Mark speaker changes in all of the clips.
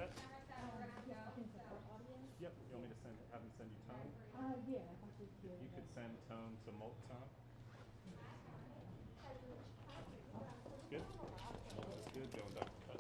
Speaker 1: set? Yep. You want me to have him send you Tone?
Speaker 2: Yeah, if I could
Speaker 1: If you could send Tone to Molton. Good. Molton's good. Going Dr. Cut.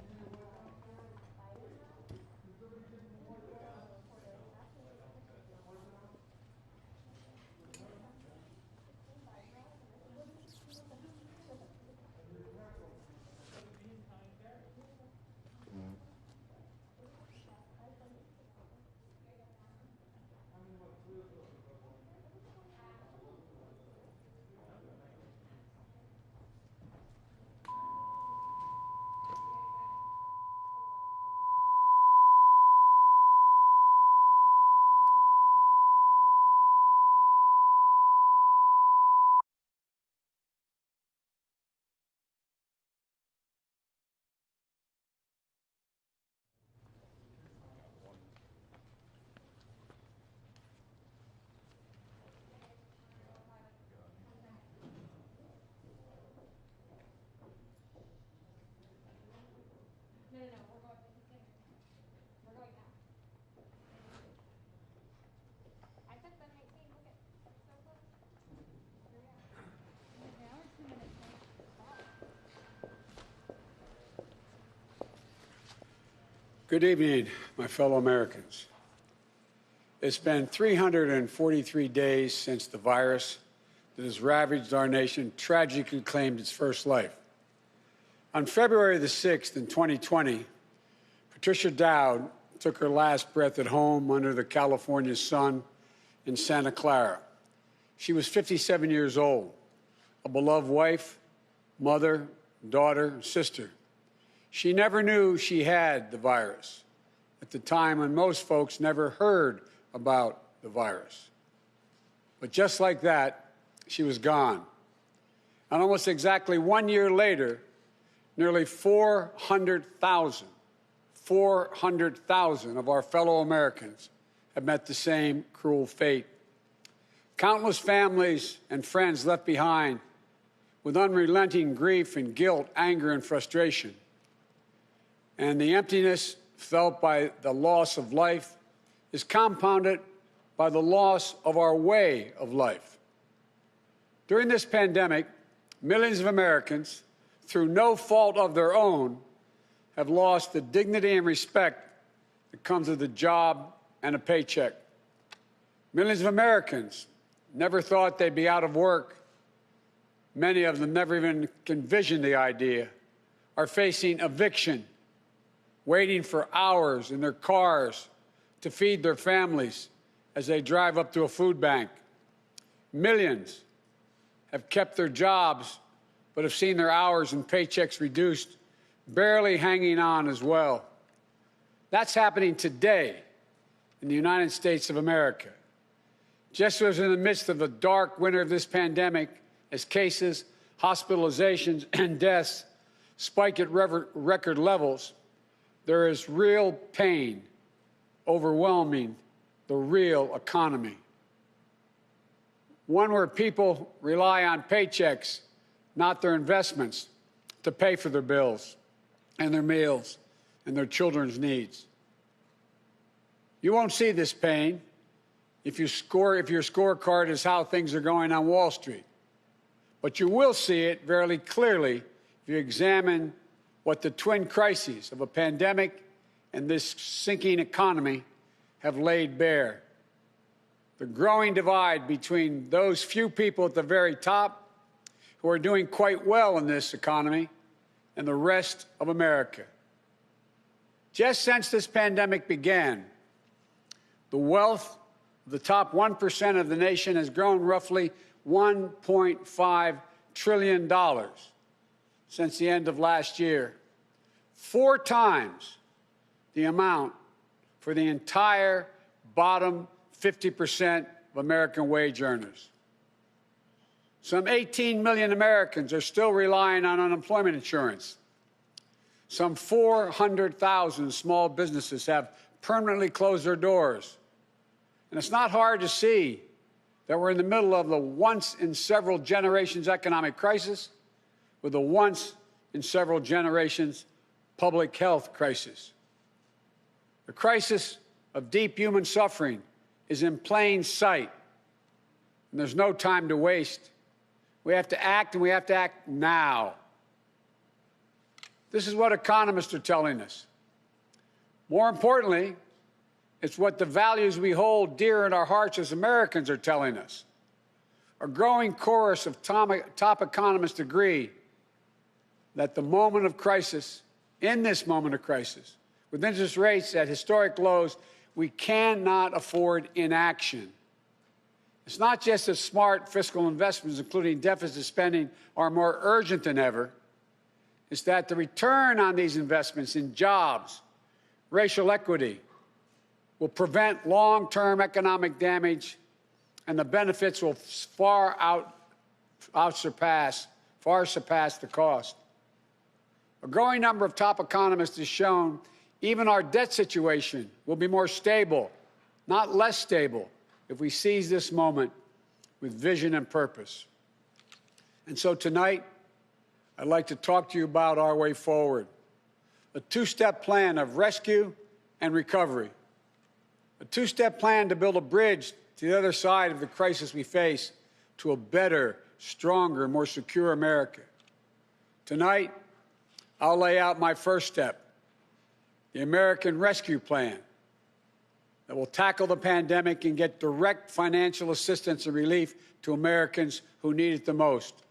Speaker 3: Good evening, my fellow Americans. It's been 343 days since the virus that has ravaged our nation tragically claimed its first life. On February the 6th in 2020, Patricia Dowd took her last breath at home under the California sun in Santa Clara. She was 57 years old, a beloved wife, mother, daughter, sister. She never knew she had the virus at the time when most folks never heard about the virus. But just like that, she was gone. And almost exactly 1 year later, nearly 400,000 of our fellow Americans have met the same cruel fate. Countless families and friends left behind with unrelenting grief and guilt, anger and frustration. And the emptiness felt by the loss of life is compounded by the loss of our way of life. During this pandemic, millions of Americans, through no fault of their own, have lost the dignity and respect that comes with a job and a paycheck. Millions of Americans never thought they'd be out of work. Many of them never even envisioned the idea, are facing eviction, waiting for hours in their cars to feed their families as they drive up to a food bank. Millions have kept their jobs but have seen their hours and paychecks reduced, barely hanging on as well. That's happening today in the United States of America. Just as in the midst of the dark winter of this pandemic, as cases, hospitalizations, and deaths spike at record levels, there is real pain overwhelming the real economy. One where people rely on paychecks, not their investments, to pay for their bills and their meals and their children's needs. You won't see this pain if your scorecard is how things are going on Wall Street. But you will see it very clearly if you examine what the twin crises of a pandemic and this sinking economy have laid bare. The growing divide between those few people at the very top who are doing quite well in this economy and the rest of America. Just since this pandemic began, the wealth of the top 1% of the nation has grown roughly $1.5 trillion since the end of last year, 4 times the amount for the entire bottom 50% of American wage earners. Some 18 million Americans are still relying on unemployment insurance. Some 400,000 small businesses have permanently closed their doors. And it's not hard to see that we're in the middle of the once-in-several-generations economic crisis with a once-in-several-generations public health crisis. The crisis of deep human suffering is in plain sight, and there's no time to waste. We have to act, and we have to act now. This is what economists are telling us. More importantly, it's what the values we hold dear in our hearts as Americans are telling us. A growing chorus of top economists agree that the moment of crisis, in this moment of crisis, with interest rates at historic lows, we cannot afford inaction. It's not just that smart fiscal investments, including deficit spending, are more urgent than ever. It's that the return on these investments in jobs, racial equity, will prevent long-term economic damage, and the benefits will surpass the cost. A growing number of top economists has shown even our debt situation will be more stable, not less stable, if we seize this moment with vision and purpose. And so tonight, I'd like to talk to you about our way forward, a two-step plan of rescue and recovery, a two-step plan to build a bridge to the other side of the crisis we face to a better, stronger, more secure America. Tonight, I'll lay out my first step, the American Rescue Plan, that will tackle the pandemic and get direct financial assistance and relief to Americans who need it the most.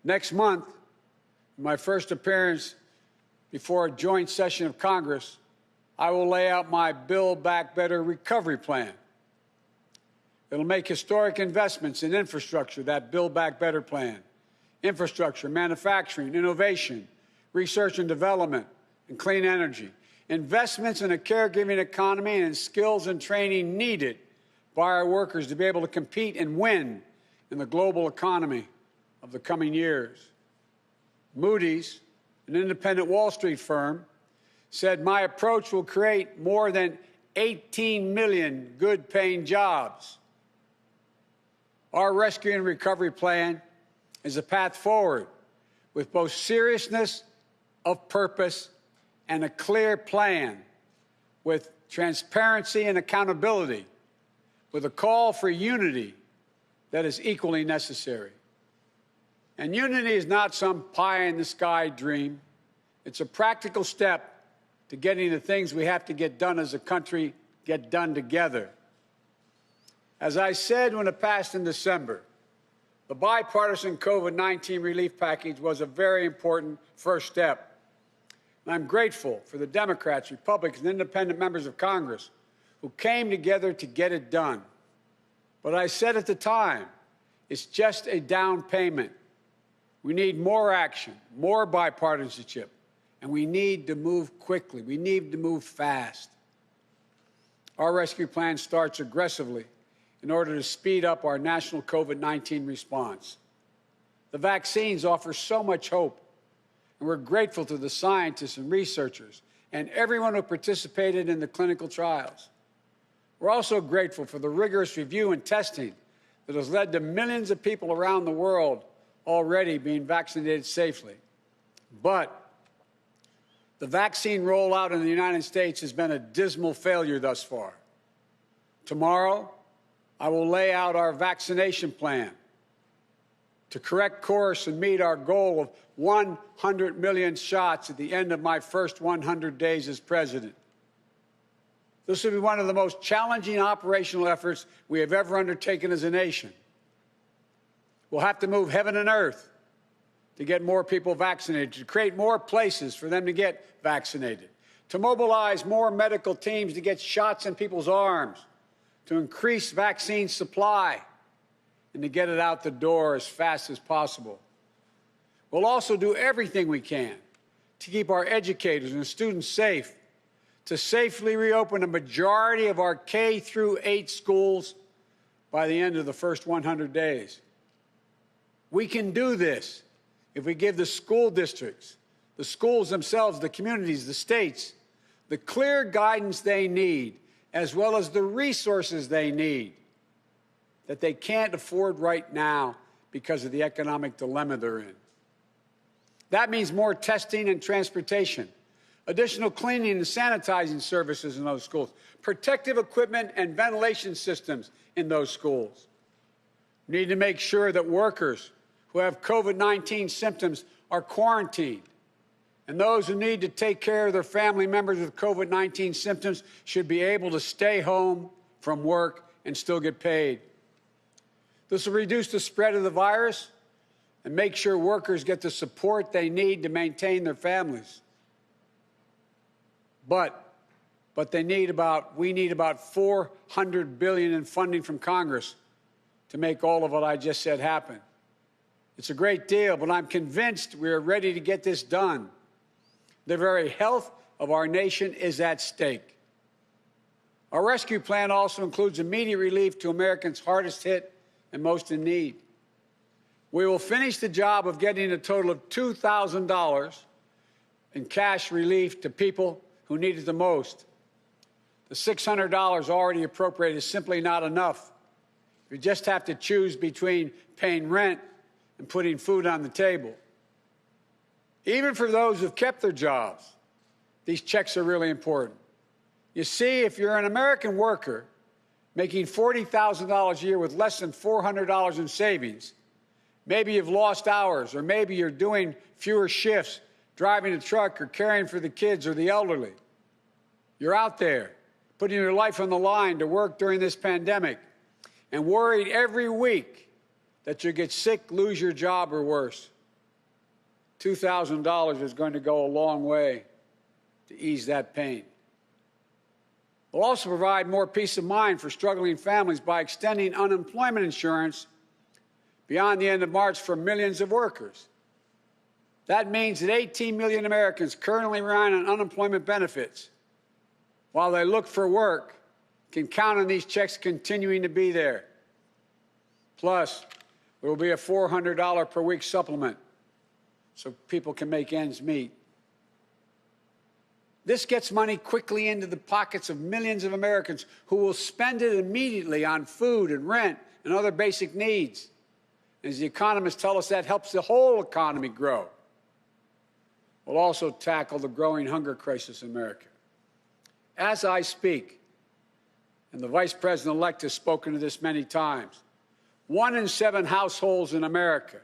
Speaker 3: Next month, in my first appearance before a joint session of Congress, I will lay out my Build Back Better recovery plan. It'll make historic investments in infrastructure, that Build Back Better plan. Infrastructure, manufacturing, innovation, research and development, and clean energy. Investments in a caregiving economy and in skills and training needed by our workers to be able to compete and win in the global economy of the coming years. Moody's, an independent Wall Street firm, said my approach will create more than 18 million good-paying jobs. Our rescue and recovery plan is a path forward with both seriousness of purpose and a clear plan, with transparency and accountability, with a call for unity that is equally necessary. And unity is not some pie-in-the-sky dream. It's a practical step to getting the things we have to get done as a country get done together. As I said when it passed in December, the bipartisan COVID-19 relief package was a very important first step. And I'm grateful for the Democrats, Republicans, and independent members of Congress who came together to get it done. But I said at the time, it's just a down payment. We need more action, more bipartisanship, and we need to move quickly. We need to move fast. Our rescue plan starts aggressively in order to speed up our national COVID-19 response. The vaccines offer so much hope, and we're grateful to the scientists and researchers and everyone who participated in the clinical trials. We're also grateful for the rigorous review and testing that has led to millions of people around the world already being vaccinated safely. But the vaccine rollout in the United States has been a dismal failure thus far. Tomorrow, I will lay out our vaccination plan to correct course and meet our goal of 100 million shots at the end of my first 100 days as president. This will be one of the most challenging operational efforts we have ever undertaken as a nation. We'll have to move heaven and earth to get more people vaccinated, to create more places for them to get vaccinated, to mobilize more medical teams to get shots in people's arms, to increase vaccine supply, and to get it out the door as fast as possible. We'll also do everything we can to keep our educators and students safe, to safely reopen a majority of our K-8 schools by the end of the first 100 days. We can do this if we give the school districts, the schools themselves, the communities, the states, the clear guidance they need, as well as the resources they need that they can't afford right now because of the economic dilemma they're in. That means more testing and transportation, additional cleaning and sanitizing services in those schools, protective equipment and ventilation systems in those schools. We need to make sure that workers who have COVID-19 symptoms are quarantined, and those who need to take care of their family members with COVID-19 symptoms should be able to stay home from work and still get paid. This will reduce the spread of the virus and make sure workers get the support they need to maintain their families. But we need about $400 billion in funding from Congress to make all of what I just said happen. It's a great deal, but I'm convinced we are ready to get this done. The very health of our nation is at stake. Our rescue plan also includes immediate relief to Americans hardest hit and most in need. We will finish the job of getting a total of $2,000 in cash relief to people who need it the most. The $600 already appropriated is simply not enough. You just have to choose between paying rent and putting food on the table. Even for those who've kept their jobs, these checks are really important. You see, if you're an American worker making $40,000 a year with less than $400 in savings, maybe you've lost hours, or maybe you're doing fewer shifts, driving a truck or caring for the kids or the elderly. You're out there putting your life on the line to work during this pandemic and worried every week that you'll get sick, lose your job, or worse. $2,000 is going to go a long way to ease that pain. We'll also provide more peace of mind for struggling families by extending unemployment insurance beyond the end of March for millions of workers. That means that 18 million Americans currently relying on unemployment benefits while they look for work can count on these checks continuing to be there. Plus, there will be a $400 per week supplement so people can make ends meet. This gets money quickly into the pockets of millions of Americans who will spend it immediately on food and rent and other basic needs. As the economists tell us, that helps the whole economy grow. We'll also tackle the growing hunger crisis in America. As I speak, and the Vice President-elect has spoken to this many times, 1 in 7 households in America,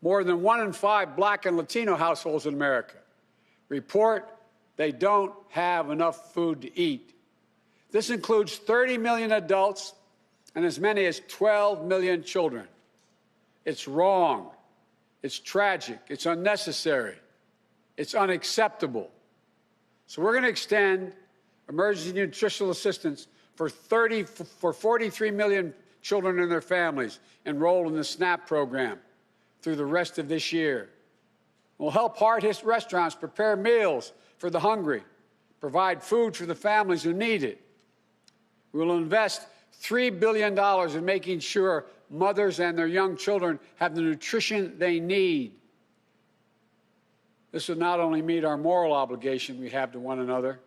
Speaker 3: more than 1 in 5 Black and Latino households in America, report they don't have enough food to eat. This includes 30 million adults and as many as 12 million children. It's wrong. It's tragic. It's unnecessary. It's unacceptable. So we're going to extend emergency nutritional assistance for 43 million children and their families enrolled in the SNAP program through the rest of this year. We'll help hard-hit restaurants prepare meals for the hungry, provide food for the families who need it. We will invest $3 billion in making sure mothers and their young children have the nutrition they need. This will not only meet our moral obligation we have to one another,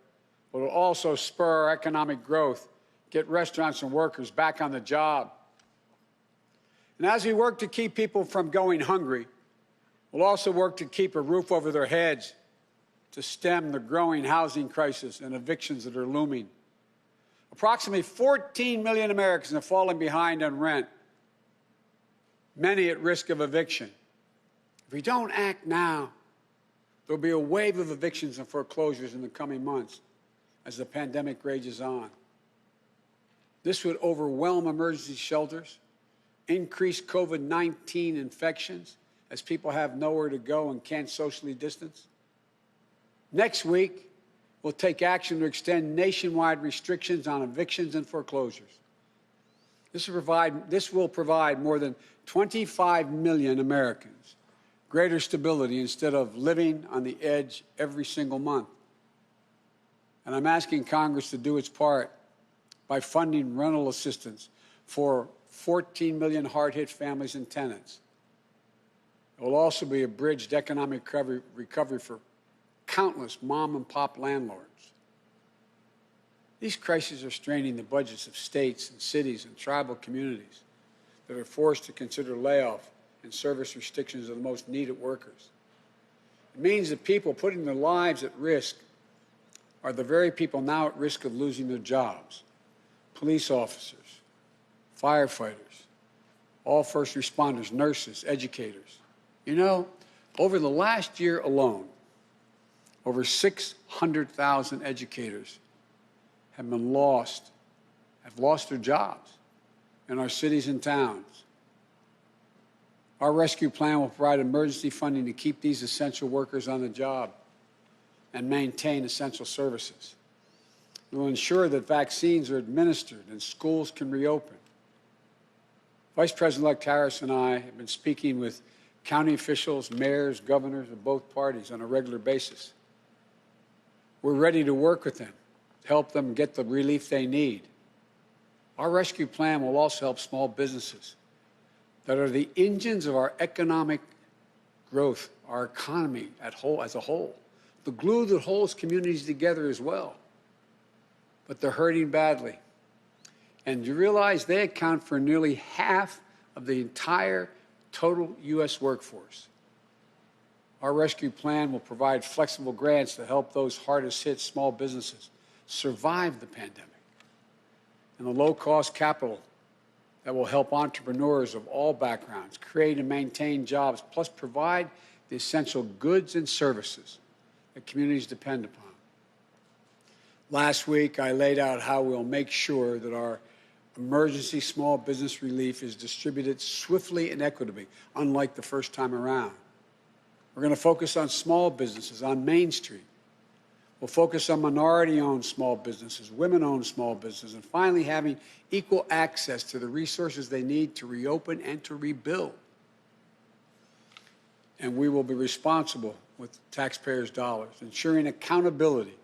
Speaker 3: but will also spur our economic growth, get restaurants and workers back on the job. And as we work to keep people from going hungry, we'll also work to keep a roof over their heads, to stem the growing housing crisis and evictions that are looming. Approximately 14 million Americans have fallen behind on rent, many at risk of eviction. If we don't act now, there'll be a wave of evictions and foreclosures in the coming months as the pandemic rages on. This would overwhelm emergency shelters, increase COVID-19 infections as people have nowhere to go and can't socially distance. Next week, we'll take action to extend nationwide restrictions on evictions and foreclosures. This will provide more than 25 million Americans greater stability instead of living on the edge every single month. And I'm asking Congress to do its part by funding rental assistance for 14 million hard-hit families and tenants. It will also be a bridge to economic recovery for countless mom-and-pop landlords. These crises are straining the budgets of states and cities and tribal communities that are forced to consider layoff and service restrictions of the most needed workers. It means that people putting their lives at risk are the very people now at risk of losing their jobs. Police officers, firefighters, all first responders, nurses, educators. You know, over the last year alone, over 600,000 educators have lost their jobs in our cities and towns. Our rescue plan will provide emergency funding to keep these essential workers on the job and maintain essential services. It will ensure that vaccines are administered and schools can reopen. Vice President-elect Harris and I have been speaking with county officials, mayors, governors of both parties on a regular basis. We're ready to work with them, help them get the relief they need. Our rescue plan will also help small businesses that are the engines of our economic growth, our economy as a whole, the glue that holds communities together as well. But they're hurting badly. And you realize they account for nearly half of the entire total U.S. workforce. Our rescue plan will provide flexible grants to help those hardest hit small businesses survive the pandemic, and the low-cost capital that will help entrepreneurs of all backgrounds create and maintain jobs, plus provide the essential goods and services that communities depend upon. Last week, I laid out how we'll make sure that our emergency small business relief is distributed swiftly and equitably, unlike the first time around. We're going to focus on small businesses on Main Street. We'll focus on minority-owned small businesses, women-owned small businesses, and finally having equal access to the resources they need to reopen and to rebuild. And we will be responsible with taxpayers' dollars, ensuring accountability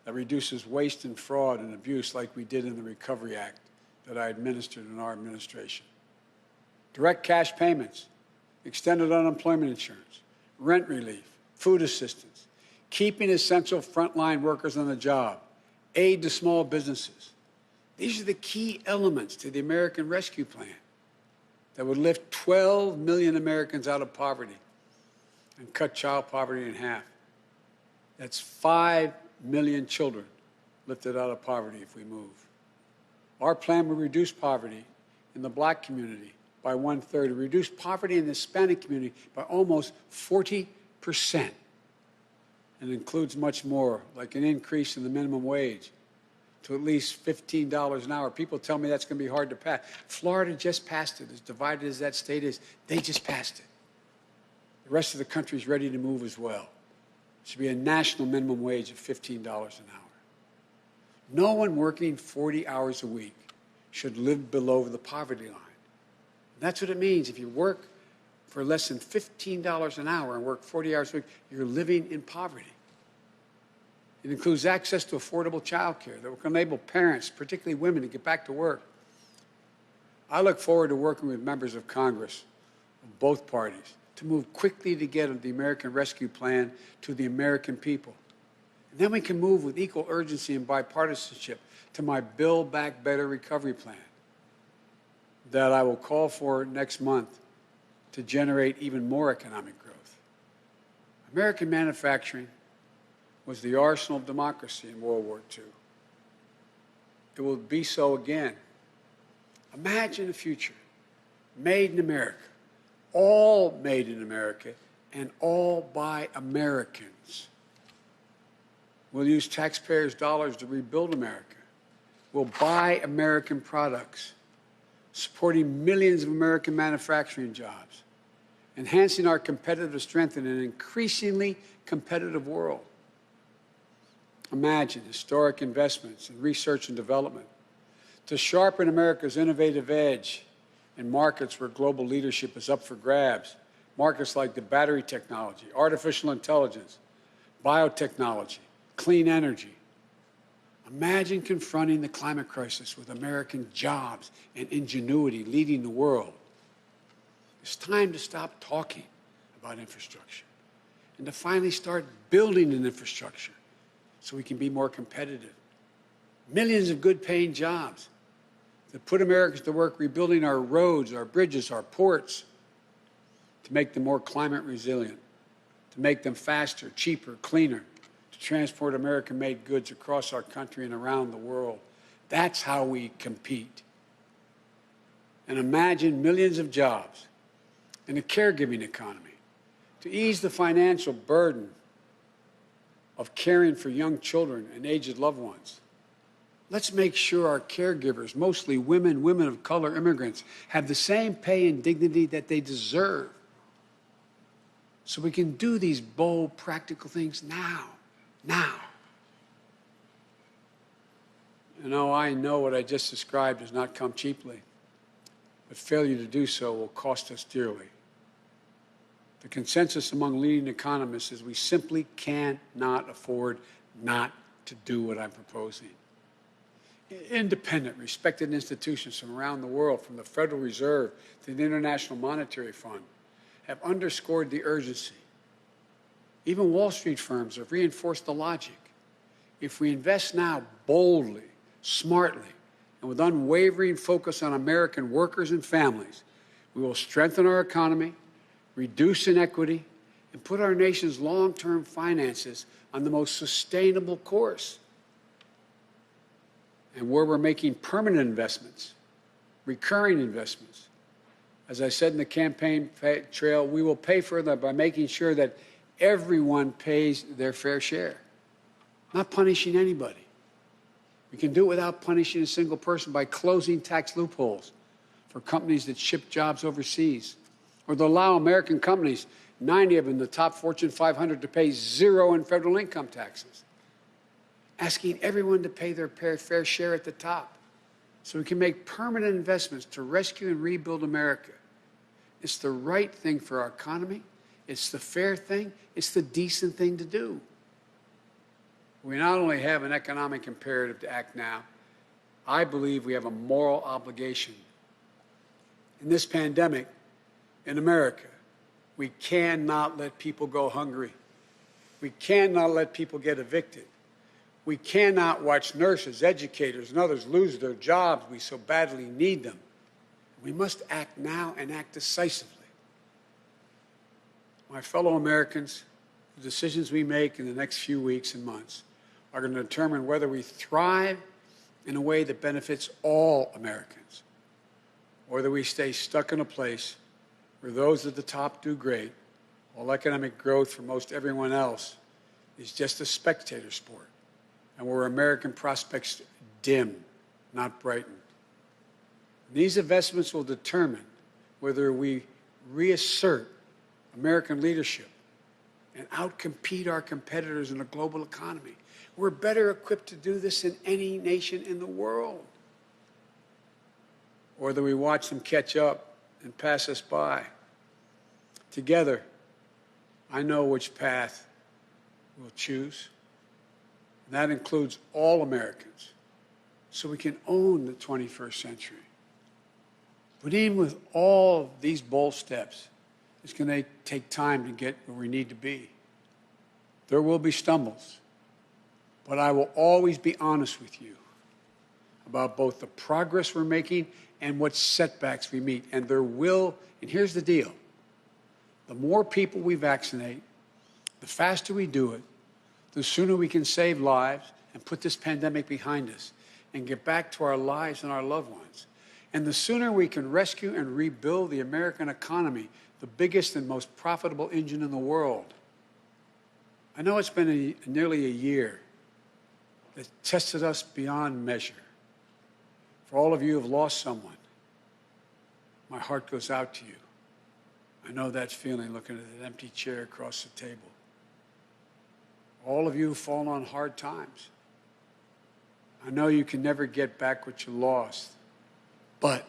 Speaker 3: that reduces waste and fraud and abuse like we did in the Recovery Act that I administered in our administration. Direct cash payments, extended unemployment insurance, rent relief, food assistance, keeping essential frontline workers on the job, aid to small businesses. These are the key elements to the American Rescue Plan that would lift 12 million Americans out of poverty and cut child poverty in half. That's 5 million children lifted out of poverty if we move. Our plan will reduce poverty in the Black community by 1/3, reduce poverty in the Hispanic community by almost 40%. And includes much more, like an increase in the minimum wage to at least $15 an hour. People tell me that's going to be hard to pass. Florida just passed it. As divided as that state is, they just passed it. The rest of the country is ready to move as well. It should be a national minimum wage of $15 an hour. No one working 40 hours a week should live below the poverty line. That's what it means. If you work for less than $15 an hour and work 40 hours a week, you're living in poverty. It includes access to affordable child care that will enable parents, particularly women, to get back to work. I look forward to working with members of Congress of both parties to move quickly to get the American Rescue Plan to the American people. And then we can move with equal urgency and bipartisanship to my Build Back Better recovery plan that I will call for next month to generate even more economic growth. American manufacturing was the arsenal of democracy in World War II. It will be so again. Imagine a future made in America, all made in America, and all by Americans. We'll use taxpayers' dollars to rebuild America. We'll buy American products, supporting millions of American manufacturing jobs, enhancing our competitive strength in an increasingly competitive world. Imagine historic investments in research and development to sharpen America's innovative edge in markets where global leadership is up for grabs, markets like the battery technology, artificial intelligence, biotechnology, clean energy. Imagine confronting the climate crisis with American jobs and ingenuity leading the world. It's time to stop talking about infrastructure and to finally start building an infrastructure so we can be more competitive. Millions of good-paying jobs that put Americans to work rebuilding our roads, our bridges, our ports to make them more climate resilient, to make them faster, cheaper, cleaner, to transport American-made goods across our country and around the world. That's how we compete. And imagine millions of jobs in a caregiving economy to ease the financial burden of caring for young children and aged loved ones. Let's make sure our caregivers, mostly women, women of color, immigrants, have the same pay and dignity that they deserve. So we can do these bold, practical things now. You know, I know what I just described does not come cheaply, but failure to do so will cost us dearly. The consensus among leading economists is we simply cannot afford not to do what I'm proposing. Independent, respected institutions from around the world, from the Federal Reserve to the International Monetary Fund, have underscored the urgency. Even Wall Street firms have reinforced the logic. If we invest now boldly, smartly, and with unwavering focus on American workers and families, we will strengthen our economy, reduce inequity, and put our nation's long-term finances on the most sustainable course. And where we're making permanent investments, recurring investments, as I said in the campaign trail, we will pay for them by making sure that everyone pays their fair share, not punishing anybody. We can do it without punishing a single person by closing tax loopholes for companies that ship jobs overseas, or to allow American companies, 90 of them, the top Fortune 500, to pay zero in federal income taxes, asking everyone to pay their fair share at the top so we can make permanent investments to rescue and rebuild America. It's the right thing for our economy. It's the fair thing. It's the decent thing to do. We not only have an economic imperative to act now, I believe we have a moral obligation. In this pandemic, in America, we cannot let people go hungry. We cannot let people get evicted. We cannot watch nurses, educators, and others lose their jobs. We so badly need them. We must act now and act decisively. My fellow Americans, the decisions we make in the next few weeks and months are going to determine whether we thrive in a way that benefits all Americans, or that we stay stuck in a place where those at the top do great, while economic growth for most everyone else is just a spectator sport, and where American prospects dim, not brighten. These investments will determine whether we reassert American leadership and outcompete our competitors in a global economy. We're better equipped to do this than any nation in the world. Or that we watch them catch up and pass us by. Together, I know which path we'll choose. And that includes all Americans, so we can own the 21st century. But even with all these bold steps, it's going to take time to get where we need to be. There will be stumbles, but I will always be honest with you about both the progress we're making and what setbacks we meet. And there will, and here's the deal, the more people we vaccinate, the faster we do it, the sooner we can save lives and put this pandemic behind us and get back to our lives and our loved ones. And the sooner we can rescue and rebuild the American economy, the biggest and most profitable engine in the world. I know it's been nearly a year that tested us beyond measure. For all of you who have lost someone, my heart goes out to you. I know that feeling looking at that empty chair across the table. All of you who've fallen on hard times, I know you can never get back what you lost, but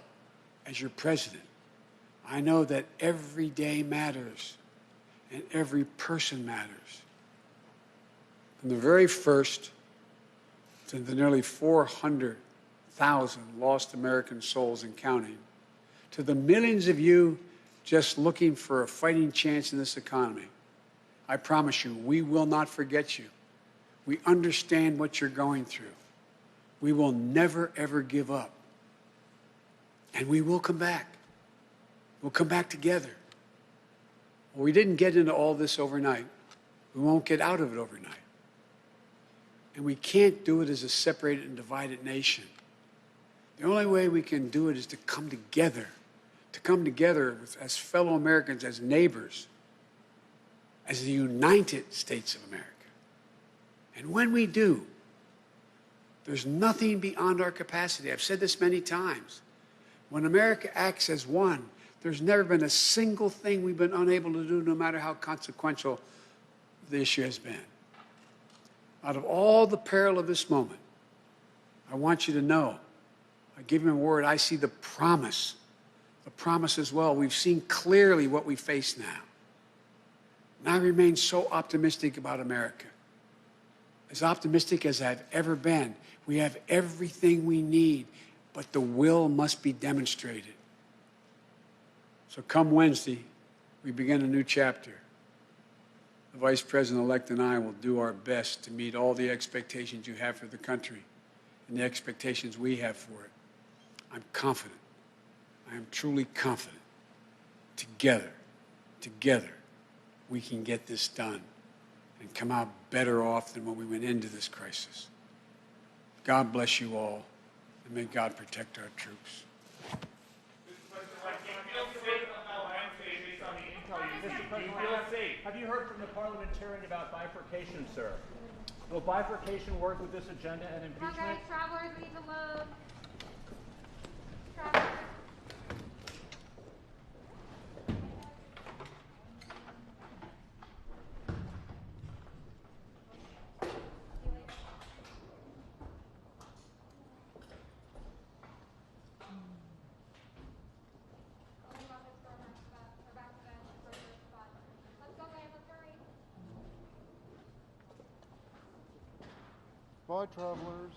Speaker 3: as your president, I know that every day matters and every person matters. From the very first to the nearly 400,000 lost American souls and counting, to the millions of you just looking for a fighting chance in this economy, I promise you, we will not forget you. We understand what you're going through. We will never, ever give up. And we will come back. We'll come back together. Well, we didn't get into all this overnight. We won't get out of it overnight. And we can't do it as a separated and divided nation. The only way we can do it is to come together as fellow Americans, as neighbors, as the United States of America. And when we do, there's nothing beyond our capacity. I've said this many times. When America acts as one, there's never been a single thing we've been unable to do, no matter how consequential the issue has been. Out of all the peril of this moment, I want you to know, I give him a word, I see the promise as well. We've seen clearly what we face now. And I remain so optimistic about America. As optimistic as I've ever been. We have everything we need, but the will must be demonstrated. So come Wednesday, we begin a new chapter. The Vice President-elect and I will do our best to meet all the expectations you have for the country and the expectations we have for it. I'm confident. I am truly confident. Together, we can get this done and come out better off than when we went into this crisis. God bless you all, and may God protect our troops.
Speaker 2: Have you heard from the parliamentarian about bifurcation, sir? Will bifurcation work with this agenda and impeachment?
Speaker 4: Come on, guys, travelers, we need to load. Travelers.
Speaker 5: Bye, travelers.